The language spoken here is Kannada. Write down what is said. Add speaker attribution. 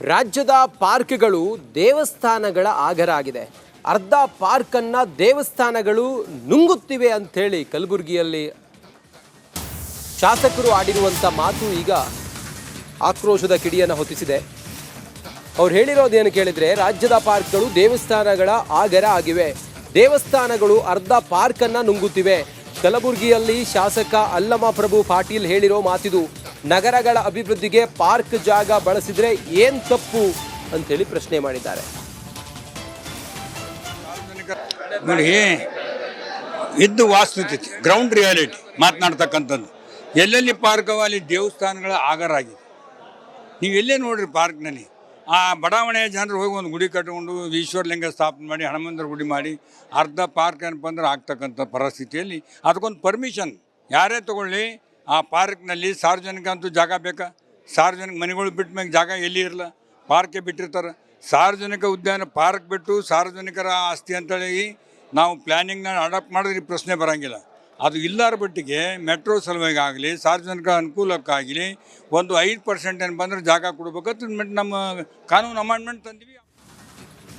Speaker 1: ರಾಜ್ಯದ ಪಾರ್ಕ್ಗಳು ದೇವಸ್ಥಾನಗಳ ಆಗರ ಆಗಿದೆ. ಅರ್ಧ ಪಾರ್ಕನ್ನ ದೇವಸ್ಥಾನಗಳು ನುಂಗುತ್ತಿವೆ ಅಂಥೇಳಿ ಕಲಬುರಗಿಯಲ್ಲಿ ಶಾಸಕರು ಆಡಿರುವಂಥ ಮಾತು ಈಗ ಆಕ್ರೋಶದ ಕಿಡಿಯನ್ನು ಹೊತ್ತಿಸಿದೆ. ಅವ್ರು ಹೇಳಿರೋದೇನು ಕೇಳಿದರೆ, ರಾಜ್ಯದ ಪಾರ್ಕ್ಗಳು ದೇವಸ್ಥಾನಗಳ ಆಗರ ಆಗಿವೆ, ದೇವಸ್ಥಾನಗಳು ಅರ್ಧ ಪಾರ್ಕನ್ನು ನುಂಗುತ್ತಿವೆ. ಕಲಬುರಗಿಯಲ್ಲಿ ಶಾಸಕ ಅಲ್ಲಮ ಪ್ರಭು ಪಾಟೀಲ್ ಹೇಳಿರೋ ಮಾತಿದು. ನಗರಗಳ ಅಭಿವೃದ್ಧಿಗೆ ಪಾರ್ಕ್ ಜಾಗ ಬಳಸಿದ್ರೆ ಏನ್ ತಪ್ಪು ಅಂತೇಳಿ ಪ್ರಶ್ನೆ ಮಾಡಿದ್ದಾರೆ.
Speaker 2: ನೋಡಿ, ಇದ್ದು ವಾಸ್ತುಸ್ಥಿತಿ, ಗ್ರೌಂಡ್ ರಿಯಾಲಿಟಿ ಮಾತನಾಡ್ತಕ್ಕಂಥದ್ದು. ಎಲ್ಲೆಲ್ಲಿ ಪಾರ್ಕ್ ಅಲ್ಲಿ ದೇವಸ್ಥಾನಗಳ ಆಗರ ಆಗಿದೆ. ನೀವು ಎಲ್ಲೇ ನೋಡ್ರಿ ಪಾರ್ಕ್ನಲ್ಲಿ ಆ ಬಡಾವಣೆಯ ಜನರು ಹೋಗಿ ಒಂದು ಗುಡಿ ಕಟ್ಟಿಕೊಂಡು ಈಶ್ವರಲಿಂಗ ಸ್ಥಾಪನೆ ಮಾಡಿ ಹನುಮಂತರ ಗುಡಿ ಮಾಡಿ ಅರ್ಧ ಪಾರ್ಕ್ ಏನಪ್ಪ ಅಂದ್ರೆ ಆಗ್ತಕ್ಕಂಥ ಪರಿಸ್ಥಿತಿಯಲ್ಲಿ ಅದಕ್ಕೊಂದು ಪರ್ಮಿಷನ್ ಯಾರೇ ತೊಗೊಳ್ಳಿ, ಆ ಪಾರ್ಕ್ನಲ್ಲಿ ಸಾರ್ವಜನಿಕ ಅಂತೂ ಜಾಗ ಬೇಕಾ? ಸಾರ್ವಜನಿಕ ಮನೆಗಳು ಬಿಟ್ಟ ಮ್ಯಾಗ ಜಾಗ ಎಲ್ಲಿ ಇರಲ್ಲ, ಪಾರ್ಕೇ ಬಿಟ್ಟಿರ್ತಾರೆ. ಸಾರ್ವಜನಿಕ ಉದ್ಯಾನ ಪಾರ್ಕ್ ಬಿಟ್ಟು ಸಾರ್ವಜನಿಕರ ಆಸ್ತಿ ಅಂತೇಳಿ ನಾವು ಪ್ಲ್ಯಾನಿಂಗ್ನ ಅಡಾಪ್ಟ್ ಮಾಡಿದ್ರೆ ಪ್ರಶ್ನೆ ಬರೋಂಗಿಲ್ಲ. ಅದು ಇಲ್ಲಾರ ಬಟ್ಟಿಗೆ ಮೆಟ್ರೋ ಸಲುವಾಗಿ ಆಗಲಿ ಸಾರ್ವಜನಿಕ ಅನುಕೂಲಕ್ಕಾಗಲಿ ಒಂದು 5% ಏನು ಬಂದರೆ ಜಾಗ ಕೊಡ್ಬೇಕಂತ ನಮ್ಮ ಕಾನೂನು ಅಮೆಂಡ್ಮೆಂಟ್ ತಂದಿವಿ.